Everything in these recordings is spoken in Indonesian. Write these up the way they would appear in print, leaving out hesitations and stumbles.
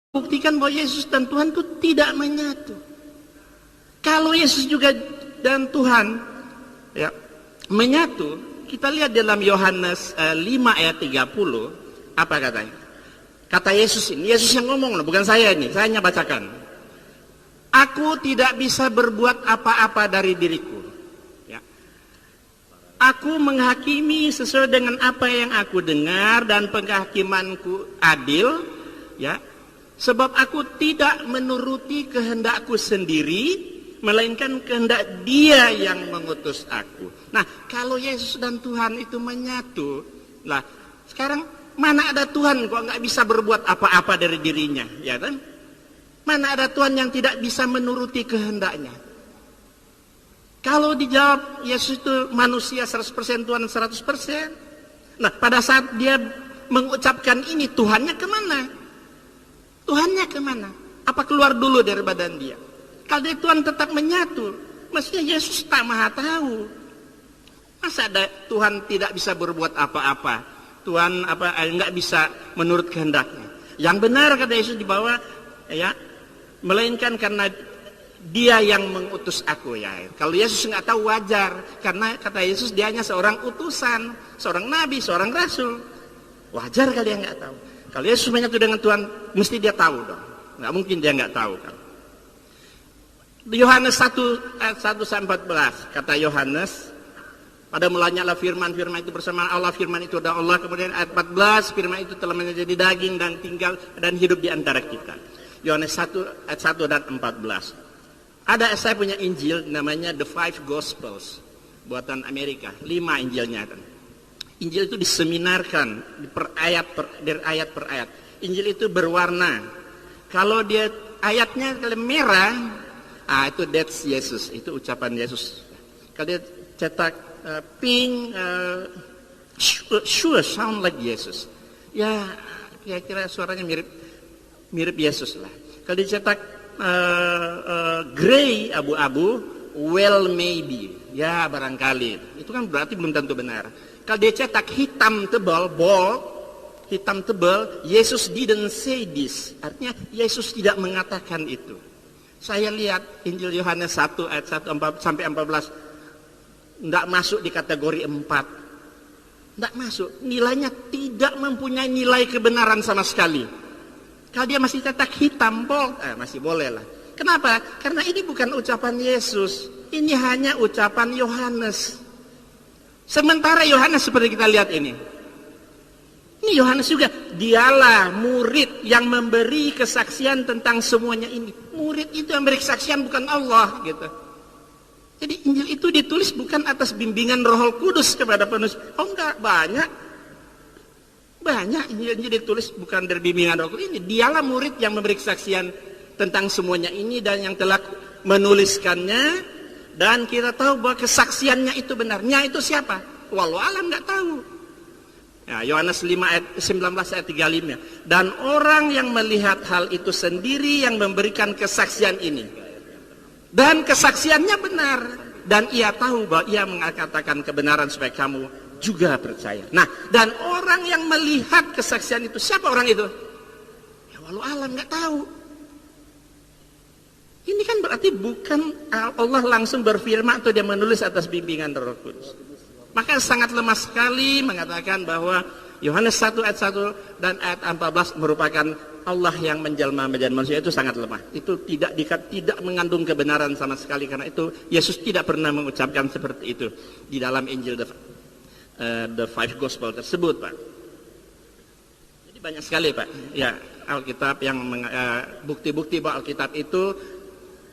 Buktikan bahwa Yesus dan Tuhan itu tidak menyatu. Kalau Yesus juga dan Tuhan ya menyatu, kita lihat dalam Yohanes 5 ayat 30, apa katanya? Kata Yesus ini, Yesus yang ngomong, bukan saya ini, saya hanya bacakan. Aku tidak bisa berbuat apa-apa dari diriku. Ya. Aku menghakimi sesuai dengan apa yang aku dengar dan penghakimanku adil. Ya. Sebab aku tidak menuruti kehendakku sendiri, melainkan kehendak Dia yang mengutus aku. Nah, kalau Yesus dan Tuhan itu menyatu, lah sekarang mana ada Tuhan kok nggak bisa berbuat apa-apa dari dirinya, ya kan? Mana ada Tuhan yang tidak bisa menuruti kehendaknya? Kalau dijawab Yesus itu manusia 100%, Tuhan 100%. Nah, pada saat Dia mengucapkan ini, Tuhannya kemana? Tuhannya kemana? Apa keluar dulu dari badan Dia? Kalau Tuhan tetap menyatu, mestinya Yesus tak maha tahu. Masa ada Tuhan tidak bisa berbuat apa-apa? Tuhan nggak bisa menurut kehendaknya. Yang benar kata Yesus di bawah, ya, melainkan karena Dia yang mengutus aku, ya. Kalau Yesus nggak tahu wajar, karena kata Yesus Dia hanya seorang utusan, seorang nabi, seorang rasul. Wajar kalau Dia nggak tahu. Kalau Yesus menyatu dengan Tuhan, mesti Dia tahu dong. Nggak mungkin Dia nggak tahu kan. Yohanes 1 ayat 1-14, kata Yohanes, pada mulanya Allah firman itu bersama Allah, firman itu adalah Allah. Kemudian ayat 14, firman itu telah menjadi daging dan tinggal dan hidup di antara kita. Yohanes 1 ayat 1 dan 14. Saya punya Injil namanya The Five Gospels, buatan Amerika, 5 Injilnya kan. Injil itu diseminarkan dari ayat per ayat. Injil itu berwarna. Kalau dia ayatnya kalau merah, itu that's Yesus, itu ucapan Yesus. Kalau dia cetak pink, sure sound like Yesus. Ya, kira-kira suaranya mirip Yesus lah. Kalau dia cetak gray, abu-abu, well maybe, ya barangkali. Itu kan berarti belum tentu benar. Kalau dia cetak hitam tebal, bold, hitam tebal, Yesus didn't say this. Artinya Yesus tidak mengatakan itu. Saya lihat Injil Yohanes 1 ayat 1 sampai 14, tidak masuk di kategori 4. Tidak masuk. Nilainya tidak mempunyai nilai kebenaran sama sekali. Kalau dia masih cetak hitam, bold, masih boleh lah. Kenapa? Karena ini bukan ucapan Yesus. Ini hanya ucapan Yohanes. Sementara Yohanes seperti kita lihat ini Yohanes juga, dialah murid yang memberi kesaksian tentang semuanya ini. Murid itu yang beri kesaksian, bukan Allah gitu. Jadi Injil itu ditulis bukan atas bimbingan Roh Kudus kepada penulis. Oh enggak, banyak Injil ditulis bukan dari bimbingan Roh Kudus. Ini dialah murid yang memberi kesaksian tentang semuanya ini dan yang telah menuliskannya. Dan kita tahu bahwa kesaksiannya itu benarnya itu siapa? Walau alam nggak tahu. Ya, Yohanes 5 ayat 19 ayat 35. Dan orang yang melihat hal itu sendiri yang memberikan kesaksian ini. Dan kesaksiannya benar. Dan ia tahu bahwa ia mengatakan kebenaran supaya kamu juga percaya. Nah, dan orang yang melihat kesaksian itu, siapa orang itu? Ya, walau alam nggak tahu. Ini kan berarti bukan Allah langsung berfirman atau Dia menulis atas bimbingan Roh Kudus. Maka sangat lemah sekali mengatakan bahwa Yohanes 1 ayat 1 dan ayat 14 merupakan Allah yang menjelma menjadi manusia. Itu sangat lemah. Itu tidak mengandung kebenaran sama sekali. Karena itu Yesus tidak pernah mengucapkan seperti itu di dalam Injil the Five Gospel tersebut, Pak. Jadi banyak sekali, Pak. Ya, Alkitab yang bukti-bukti bahwa Alkitab itu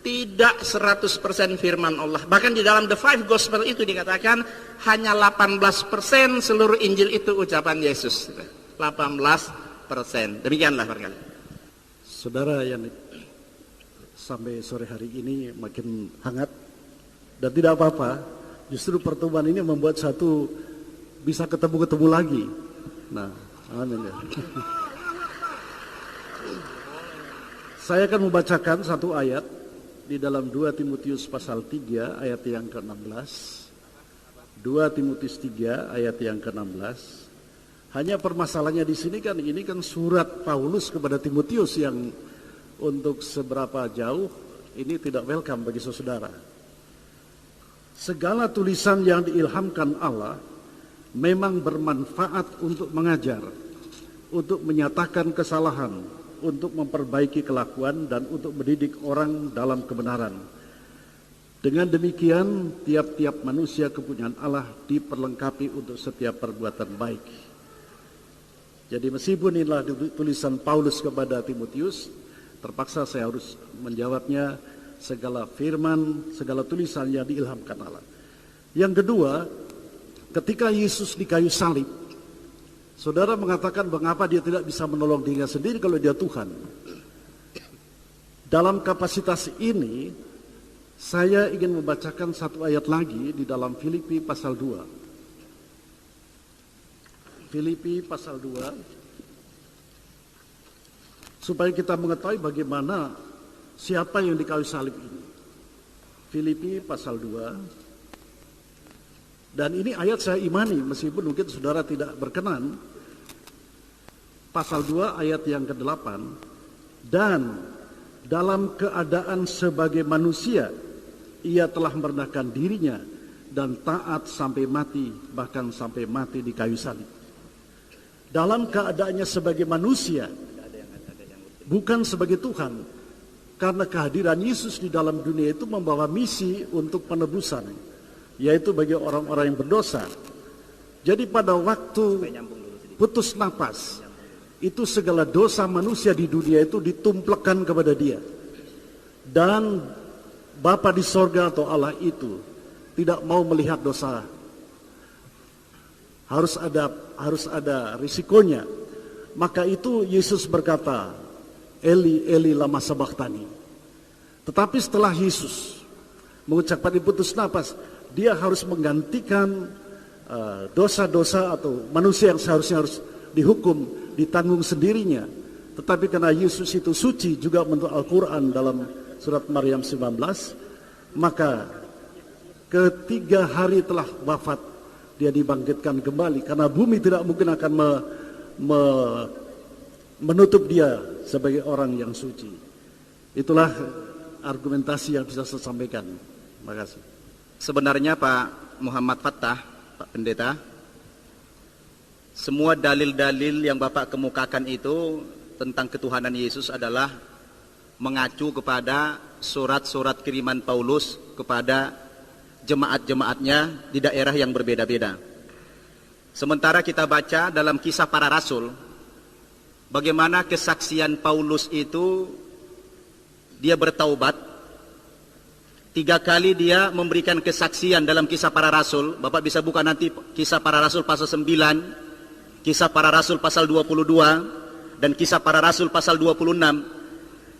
tidak 100% firman Allah. Bahkan di dalam The Five Gospel itu dikatakan hanya 18% seluruh Injil itu ucapan Yesus. 18%. Demikianlah barangkali. Saudara yang sampai sore hari ini makin hangat dan tidak apa-apa. Justru pertemuan ini membuat satu bisa ketemu lagi. Nah, amin ya. Saya akan membacakan satu ayat di dalam 2 Timotius pasal 3 ayat yang ke-16. 2 Timotius 3 ayat yang ke-16. Hanya permasalahannya di sini kan ini kan surat Paulus kepada Timotius yang untuk seberapa jauh, ini tidak welcome bagi saudara. Segala tulisan yang diilhamkan Allah memang bermanfaat untuk mengajar, untuk menyatakan kesalahan, untuk memperbaiki kelakuan, dan untuk mendidik orang dalam kebenaran. Dengan demikian, tiap-tiap manusia kepunyaan Allah diperlengkapi untuk setiap perbuatan baik. Jadi meskipun inilah tulisan Paulus kepada Timotius, terpaksa saya harus menjawabnya, segala firman, segala tulisan yang diilhamkan Allah. Yang kedua, ketika Yesus di kayu salib, saudara mengatakan mengapa dia tidak bisa menolong dirinya sendiri kalau dia Tuhan. Dalam kapasitas ini, saya ingin membacakan satu ayat lagi di dalam Filipi pasal 2. Filipi pasal 2, supaya kita mengetahui bagaimana siapa yang di kayu salib ini. Filipi pasal 2. Dan ini ayat saya imani, meskipun mungkin saudara tidak berkenan. Pasal 2 ayat yang ke-8. Dan dalam keadaan sebagai manusia, ia telah merendahkan dirinya dan taat sampai mati, bahkan sampai mati di kayu salib. Dalam keadaannya sebagai manusia, bukan sebagai Tuhan. Karena kehadiran Yesus di dalam dunia itu membawa misi untuk penebusan, yaitu bagi orang-orang yang berdosa. Jadi pada waktu putus napas, itu segala dosa manusia di dunia itu ditumplekan kepada dia. Dan Bapa di sorga atau Allah itu tidak mau melihat dosa. Harus ada risikonya. Maka itu Yesus berkata, Eli, Eli lama sabachthani. Tetapi setelah Yesus mengucapkan putus napas, dia harus menggantikan dosa-dosa atau manusia yang seharusnya harus dihukum, ditanggung sendirinya. Tetapi karena Yesus itu suci juga menurut Al-Quran dalam surat Maryam 19, maka ketiga hari telah wafat, dia dibangkitkan kembali. Karena bumi tidak mungkin akan menutup dia sebagai orang yang suci. Itulah argumentasi yang bisa saya sampaikan. Terima kasih. Sebenarnya Pak Muhammad Fattah, Pak Pendeta, semua dalil-dalil yang Bapak kemukakan itu tentang ketuhanan Yesus adalah mengacu kepada surat-surat kiriman Paulus kepada jemaat-jemaatnya di daerah yang berbeda-beda. Sementara kita baca dalam Kisah Para Rasul, bagaimana kesaksian Paulus itu, dia bertaubat. 3 kali dia memberikan kesaksian dalam Kisah Para Rasul. Bapak bisa buka nanti Kisah Para Rasul pasal 9, Kisah Para Rasul pasal 22, dan Kisah Para Rasul pasal 26.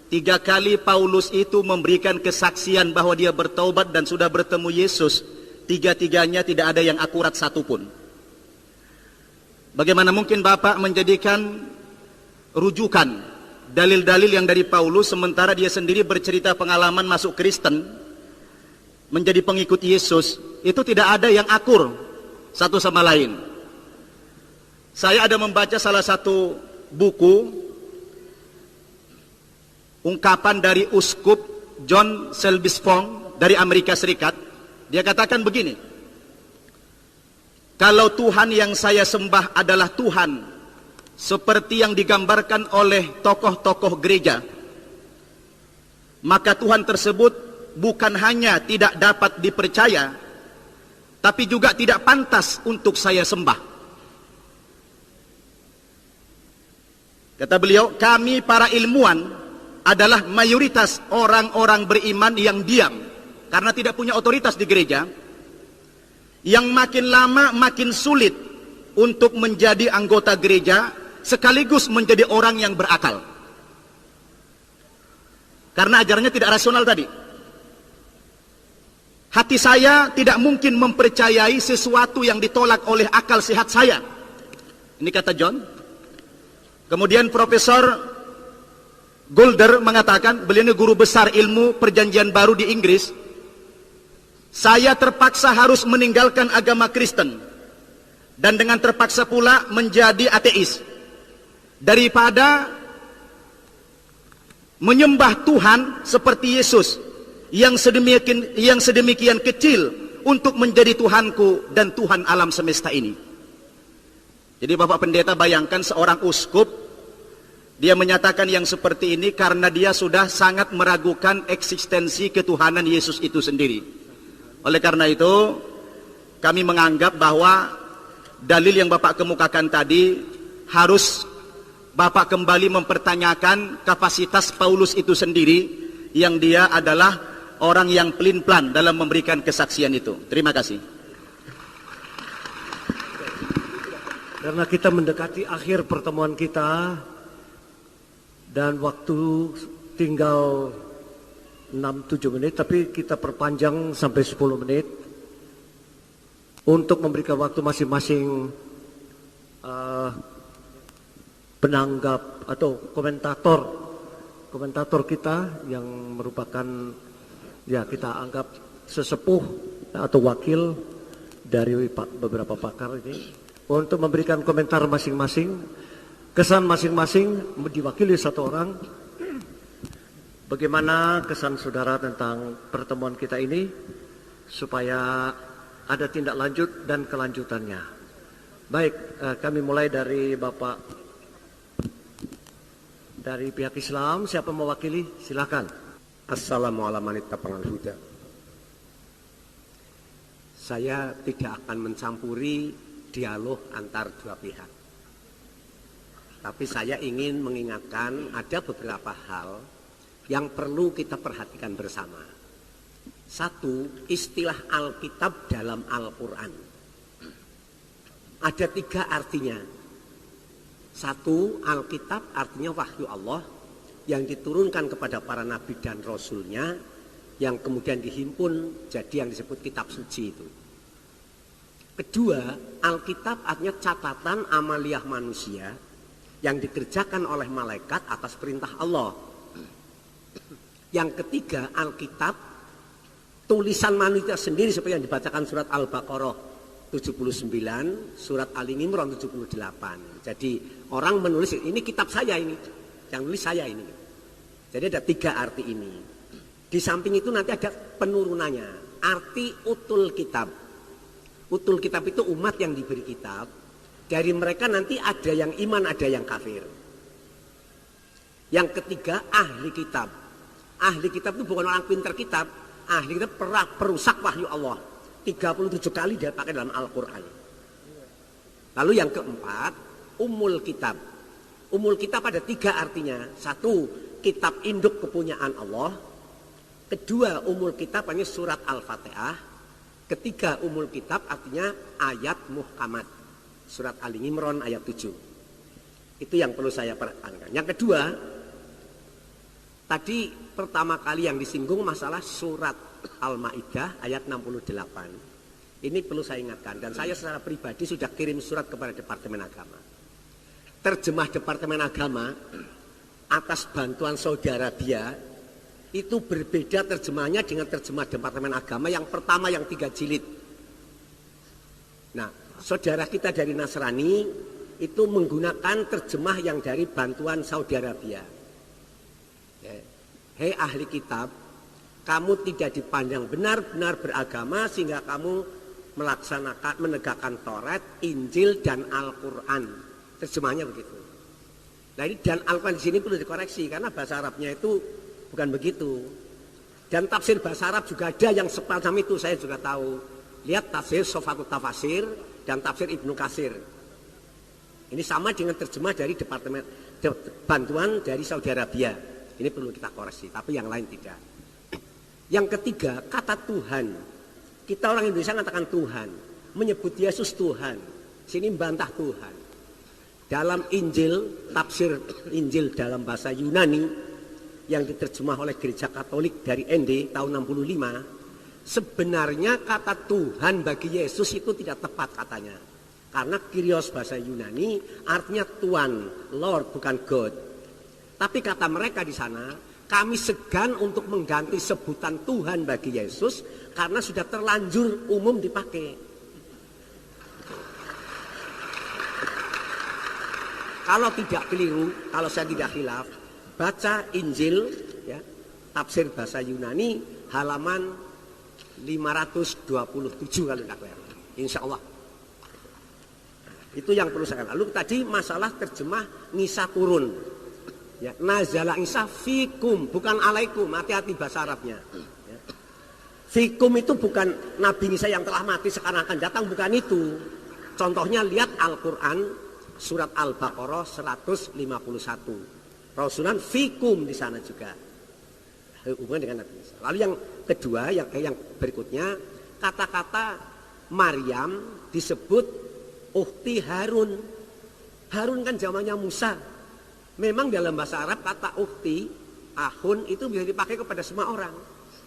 3 kali Paulus itu memberikan kesaksian bahwa dia bertaubat dan sudah bertemu Yesus. 3-tiganya tidak ada yang akurat satupun. Bagaimana mungkin Bapak menjadikan rujukan dalil-dalil yang dari Paulus, sementara dia sendiri bercerita pengalaman masuk Kristen, menjadi pengikut Yesus? Itu tidak ada yang akur satu sama lain. Saya ada membaca salah satu buku, ungkapan dari Uskup John Selbisfong dari Amerika Serikat. Dia katakan begini, kalau Tuhan yang saya sembah adalah Tuhan seperti yang digambarkan oleh tokoh-tokoh gereja, maka Tuhan tersebut bukan hanya tidak dapat dipercaya, tapi juga tidak pantas untuk saya sembah. Kata beliau, kami para ilmuwan adalah mayoritas orang-orang beriman yang diam karena tidak punya otoritas di gereja, yang makin lama makin sulit untuk menjadi anggota gereja sekaligus menjadi orang yang berakal. Karena ajarannya tidak rasional tadi. Hati saya tidak mungkin mempercayai sesuatu yang ditolak oleh akal sehat saya. Ini kata John. Kemudian Profesor Golder mengatakan, beliau ini guru besar ilmu perjanjian baru di Inggris, saya terpaksa harus meninggalkan agama Kristen dan dengan terpaksa pula menjadi ateis daripada menyembah Tuhan seperti Yesus yang sedemikian kecil untuk menjadi Tuhanku dan Tuhan alam semesta ini. Jadi Bapak Pendeta bayangkan seorang uskup, dia menyatakan yang seperti ini karena dia sudah sangat meragukan eksistensi ketuhanan Yesus itu sendiri. Oleh karena itu, kami menganggap bahwa dalil yang Bapak kemukakan tadi harus Bapak kembali mempertanyakan kapasitas Paulus itu sendiri, yang dia adalah orang yang pelin-pelan dalam memberikan kesaksian itu. Terima kasih. Karena kita mendekati akhir pertemuan kita dan waktu tinggal 6-7 menit, tapi kita perpanjang sampai 10 menit untuk memberikan waktu masing-masing penanggap atau komentator kita yang merupakan, ya kita anggap sesepuh atau wakil dari beberapa pakar ini, untuk memberikan komentar masing-masing, kesan masing-masing diwakili satu orang. Bagaimana kesan saudara tentang pertemuan kita ini, supaya ada tindak lanjut dan kelanjutannya. Baik, kami mulai dari Bapak dari pihak Islam. Siapa mewakili? Silakan. Assalamualaikum. Saya tidak akan mencampuri dialog antar dua pihak. Tapi saya ingin mengingatkan ada beberapa hal yang perlu kita perhatikan bersama. Satu, istilah Alkitab dalam Al-Quran. Ada 3 artinya. Satu, Alkitab artinya wahyu Allah yang diturunkan kepada para nabi dan rasulnya, yang kemudian dihimpun jadi yang disebut kitab suci itu. Kedua, Alkitab artinya catatan amaliyah manusia yang dikerjakan oleh malaikat atas perintah Allah. Yang ketiga, Alkitab tulisan manusia sendiri seperti yang dibacakan surat Al-Baqarah 79, surat Al-Imran 78. Jadi orang menulis, ini kitab saya ini, yang nulis saya ini. Jadi ada 3 arti ini. Di samping itu nanti ada penurunannya, arti utul kitab. Utul kitab itu umat yang diberi kitab. Dari mereka nanti ada yang iman, ada yang kafir. Yang ketiga, ahli kitab. Ahli kitab itu bukan orang pintar kitab. Ahli kitab perusak wahyu Allah. 37 kali dia pakai dalam Al-Quran. Lalu yang keempat, umul kitab. Umul kitab ada 3 artinya. Satu, kitab induk kepunyaan Allah. Kedua, umul kitab artinya surat Al-Fatihah. Ketiga, umul kitab artinya ayat muhkamat. Surat Al-Imran ayat 7. Itu yang perlu saya perhatikan. Yang kedua, tadi pertama kali yang disinggung masalah surat Al-Ma'idah ayat 68. Ini perlu saya ingatkan, dan saya secara pribadi sudah kirim surat kepada Departemen Agama. Terjemah Departemen Agama atas bantuan Saudi Arabia itu berbeda terjemahnya dengan terjemah Departemen Agama yang pertama yang 3 jilid. Nah, saudara kita dari Nasrani itu menggunakan terjemah yang dari bantuan Saudi Arabia. Hei ahli kitab, kamu tidak dipandang benar-benar beragama sehingga kamu melaksanakan, menegakkan Taurat, Injil, dan Al-Quran. Terjemahnya begitu. Nah ini dan Al-Quran di sini perlu dikoreksi karena bahasa Arabnya itu bukan begitu. Dan tafsir bahasa Arab juga ada yang semacam itu, saya juga tahu. Lihat tafsir Sofatut Tafasir dan tafsir Ibnu Katsir. Ini sama dengan terjemah dari Departemen Bantuan dari Saudi Arabia. Ini perlu kita koreksi, tapi yang lain tidak. Yang ketiga, kata Tuhan. Kita orang Indonesia mengatakan Tuhan, menyebut Yesus Tuhan. Sini bantah Tuhan. Dalam Injil, tafsir Injil dalam bahasa Yunani yang diterjemah oleh Gereja Katolik dari ND tahun 65, sebenarnya kata Tuhan bagi Yesus itu tidak tepat katanya. Karena Kyrios bahasa Yunani artinya Tuhan, Lord, bukan God. Tapi kata mereka di sana, kami segan untuk mengganti sebutan Tuhan bagi Yesus karena sudah terlanjur umum dipakai. Kalau tidak keliru, kalau saya tidak khilaf, baca Injil ya, tafsir bahasa Yunani halaman 527 kalau tidak keliru. Insya Allah. Itu yang perlu saya. Lalu tadi masalah terjemah Ngisa turun. Ya, nazala Isa fikum, bukan alaikum. Hati-hati bahasa Arabnya. Ya. Fikum itu bukan Nabi Isa yang telah mati sekarang akan datang, bukan itu. Contohnya lihat Al-Quran surat Al-Baqarah 151. Rasulan fikum di sana juga. Hubungan dengan Nabi Isa. Lalu yang kedua, yang berikutnya, kata-kata Maryam disebut Ukhti Harun. Harun kan zamannya Musa. Memang dalam bahasa Arab kata ukhti, ahun itu bisa dipakai kepada semua orang.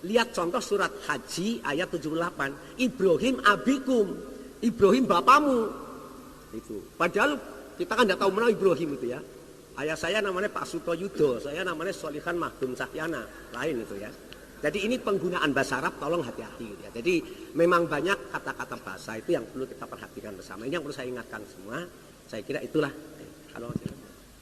Lihat contoh surat Haji ayat 78. Ibrahim abikum. Ibrahim bapamu. Itu. Padahal kita kan tidak tahu mana Ibrahim itu ya. Ayah saya namanya Pak Sutoyudo, saya namanya Solihan Mahdum Sahyana. Lain itu ya. Jadi ini penggunaan bahasa Arab tolong hati-hati gitu ya. Jadi memang banyak kata-kata bahasa itu yang perlu kita perhatikan bersama. Ini yang perlu saya ingatkan semua. Saya kira itulah.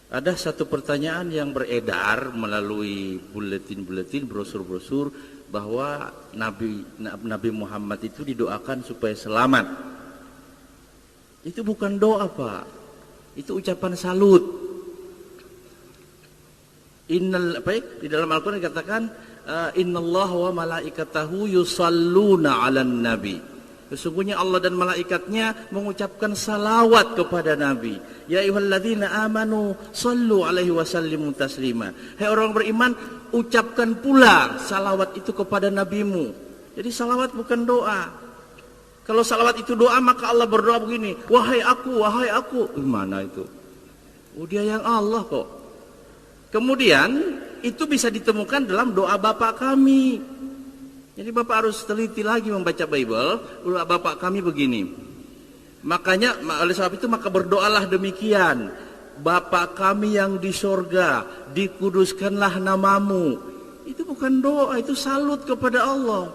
Ada satu pertanyaan yang beredar melalui buletin-buletin, brosur-brosur bahwa Nabi Muhammad itu didoakan supaya selamat. Itu bukan doa, Pak. Itu ucapan salut. Di dalam Al-Quran dikatakan innallaha wa malaikatahu yusalluna 'alan nabi. Sesungguhnya Allah dan malaikatnya mengucapkan salawat kepada Nabi. Ya ayyuhalladzina amanu sallu alaihi wa sallimu taslima. Hai orang beriman, ucapkan pula salawat itu kepada nabimu. Jadi salawat bukan doa. Kalau salawat itu doa, maka Allah berdoa begini, wahai aku, wahai aku. Mana itu? Oh, dia yang Allah kok. Kemudian itu bisa ditemukan dalam doa Bapak kami. Jadi Bapak harus teliti lagi membaca Bible. Doa Bapak kami begini. Makanya oleh sebab itu maka berdoalah demikian. Bapa kami yang di sorga, dikuduskanlah namamu. Itu bukan doa, itu salut kepada Allah.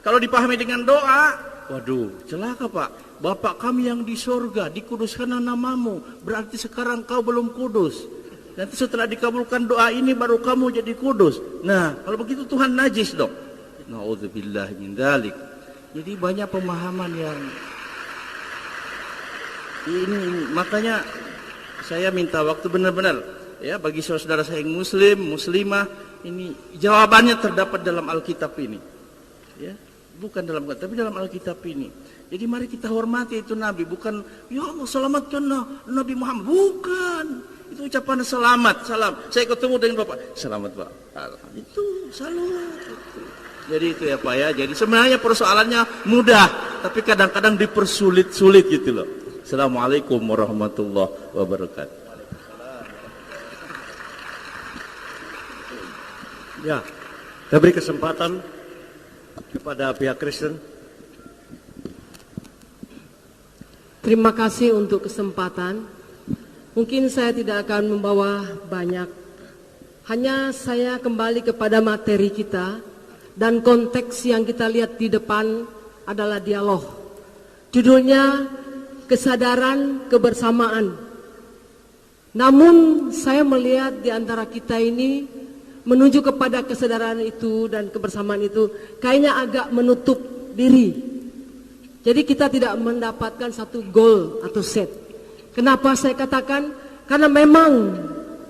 Kalau dipahami dengan doa, waduh, celaka Pak. Bapa kami yang di sorga, dikuduskanlah namamu. Berarti sekarang kau belum kudus. Nanti setelah dikabulkan doa ini baru kamu jadi kudus. Nah, kalau begitu Tuhan najis dong. Na'udzubillah min dzalik. Jadi banyak pemahaman yang ini, makanya saya minta waktu benar-benar ya bagi saudara saya yang muslim, muslimah, ini jawabannya terdapat dalam Alkitab ini. Ya, bukan dalam tapi dalam Alkitab ini. Jadi mari kita hormati itu Nabi, bukan ya Allah selamatkan Nabi Muhammad, bukan. Itu ucapan selamat, salam. Saya ketemu dengan Bapak, selamat Pak. Itu salam. Jadi itu ya Pak ya. Jadi sebenarnya persoalannya mudah, tapi kadang-kadang dipersulit-sulit gitu loh. Assalamualaikum warahmatullahi wabarakatuh. Ya, saya beri kesempatan kepada pihak Kristen. Terima kasih untuk kesempatan. Mungkin saya tidak akan membawa banyak. Hanya saya kembali kepada materi kita dan konteks yang kita lihat di depan adalah dialog. Judulnya kesadaran kebersamaan. Namun saya melihat di antara kita ini menuju kepada kesadaran itu dan kebersamaan itu kayaknya agak menutup diri. Jadi kita tidak mendapatkan satu goal atau set. Kenapa saya katakan? Karena memang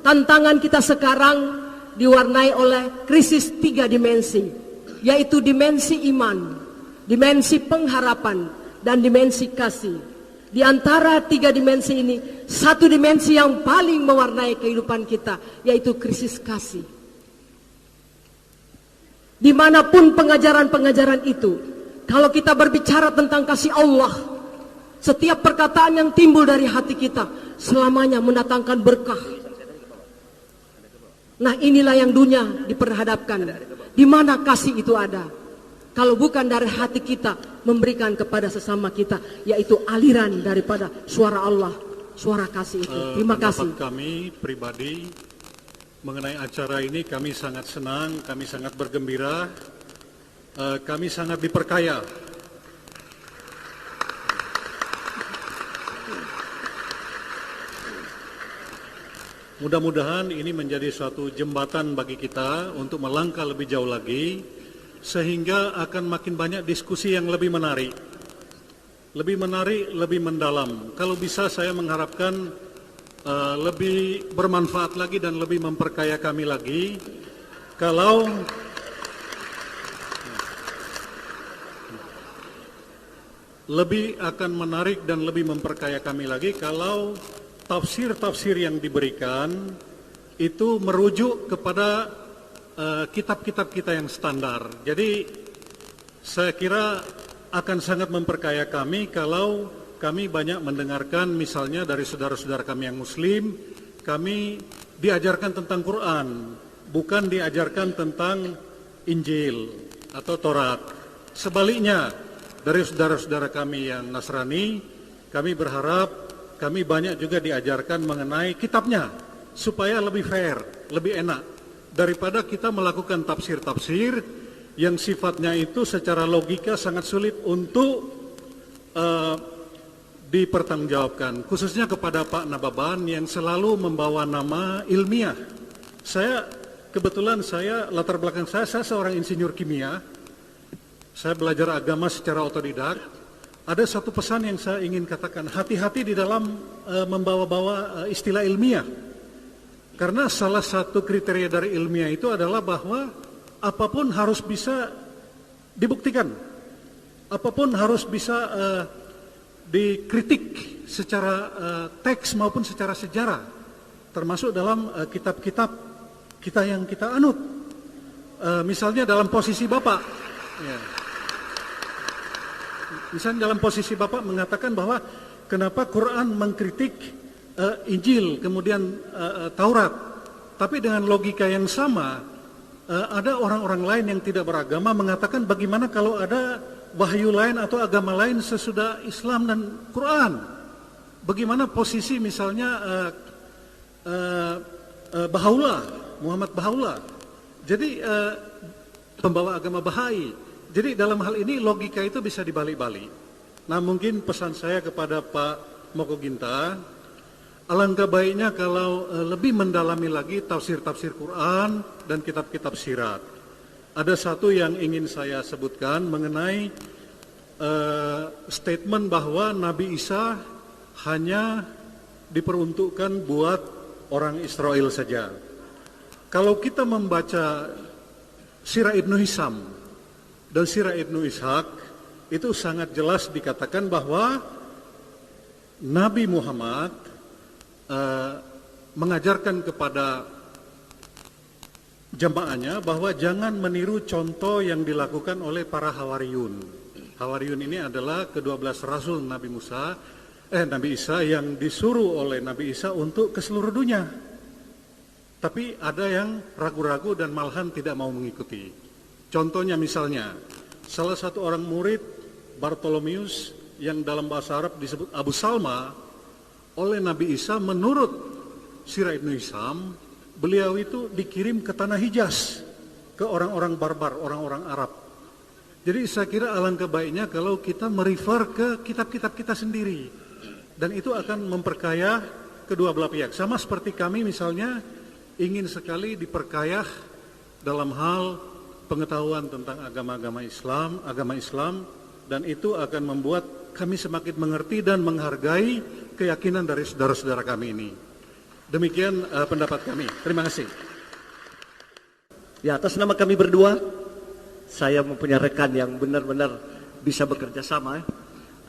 tantangan kita sekarang diwarnai oleh krisis 3 dimensi, yaitu dimensi iman, dimensi pengharapan, dan dimensi kasih. Di antara 3 dimensi ini, satu dimensi yang paling mewarnai kehidupan kita, yaitu krisis kasih. Dimanapun pengajaran-pengajaran itu, kalau kita berbicara tentang kasih Allah, setiap perkataan yang timbul dari hati kita selamanya mendatangkan berkah. Nah, inilah yang dunia diperhadapkan. Di mana kasih itu ada? Kalau bukan dari hati kita memberikan kepada sesama kita, yaitu aliran daripada suara Allah, suara kasih itu. Terima kasih. Pendapat kami pribadi mengenai acara ini, kami sangat senang, kami sangat bergembira, kami sangat diperkaya. Mudah-mudahan ini menjadi suatu jembatan bagi kita untuk melangkah lebih jauh lagi, sehingga akan makin banyak diskusi yang lebih menarik, lebih mendalam. Kalau bisa saya mengharapkan lebih bermanfaat lagi dan lebih memperkaya kami lagi. Kalau lebih akan menarik dan lebih memperkaya kami lagi kalau tafsir-tafsir yang diberikan itu merujuk kepada kitab-kitab kita yang standar. Jadi saya kira akan sangat memperkaya kami kalau kami banyak mendengarkan misalnya dari saudara-saudara kami yang muslim, kami diajarkan tentang Quran, bukan diajarkan tentang Injil atau Taurat. Sebaliknya, dari saudara-saudara kami yang Nasrani, kami berharap kami banyak juga diajarkan mengenai kitabnya, supaya lebih fair, lebih enak, daripada kita melakukan tafsir-tafsir yang sifatnya itu secara logika sangat sulit untuk dipertanggungjawabkan, khususnya kepada Pak Nababan yang selalu membawa nama ilmiah. Kebetulan latar belakang saya seorang insinyur kimia. Saya belajar agama secara otodidak. Ada satu pesan yang saya ingin katakan, hati-hati di dalam membawa-bawa istilah ilmiah. Karena salah satu kriteria dari ilmiah itu adalah bahwa apapun harus bisa dibuktikan. Apapun harus bisa dikritik secara teks maupun secara sejarah. Termasuk dalam kitab-kitab kita yang kita anut. Misalnya dalam posisi Bapak. Ya. Misalnya dalam posisi Bapak mengatakan bahwa kenapa Quran mengkritik Injil, kemudian Taurat. Tapi dengan logika yang sama, ada orang-orang lain yang tidak beragama mengatakan bagaimana kalau ada wahyu lain atau agama lain sesudah Islam dan Quran. Bagaimana posisi misalnya Muhammad Baha'u'llah. Jadi pembawa agama Bahai. Jadi dalam hal ini logika itu bisa dibalik-balik. Nah mungkin pesan saya kepada Pak Moko Ginta, alangkah baiknya kalau lebih mendalami lagi tafsir-tafsir Quran dan kitab-kitab sirat. Ada satu yang ingin saya sebutkan mengenai statement bahwa Nabi Isa hanya diperuntukkan buat orang Israel saja. Kalau kita membaca Sirah Ibnu Hisam dan Sirah Ibnu Ishaq, itu sangat jelas dikatakan bahwa Nabi Muhammad mengajarkan kepada jamaahnya bahwa jangan meniru contoh yang dilakukan oleh para Hawariyun. Hawariyun ini adalah ke-12 Rasul Nabi Isa yang disuruh oleh Nabi Isa untuk ke seluruh dunia. Tapi ada yang ragu-ragu dan malahan tidak mau mengikuti. Contohnya misalnya, salah satu orang murid Bartolomeus yang dalam bahasa Arab disebut Abu Salma, oleh Nabi Isa menurut Sirah Ibnu Hisam, beliau itu dikirim ke tanah Hijaz, ke orang-orang barbar, orang-orang Arab. Jadi saya kira alangkah baiknya kalau kita merefer ke kitab-kitab kita sendiri. Dan itu akan memperkaya kedua belah pihak. Sama seperti kami misalnya ingin sekali diperkaya dalam hal pengetahuan tentang agama Islam, dan itu akan membuat kami semakin mengerti dan menghargai keyakinan dari saudara-saudara kami ini. Demikian pendapat kami. Terima kasih. Ya, atas nama kami berdua, saya mempunyai rekan yang benar-benar bisa bekerja sama.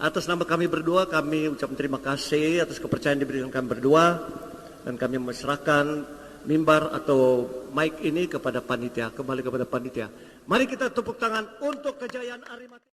Atas nama kami berdua, kami ucapkan terima kasih atas kepercayaan diberikan kami berdua, dan kami menyerahkan mimbar atau mic ini kepada panitia, kembali kepada panitia. Mari kita tepuk tangan untuk kejayaan Arimatea.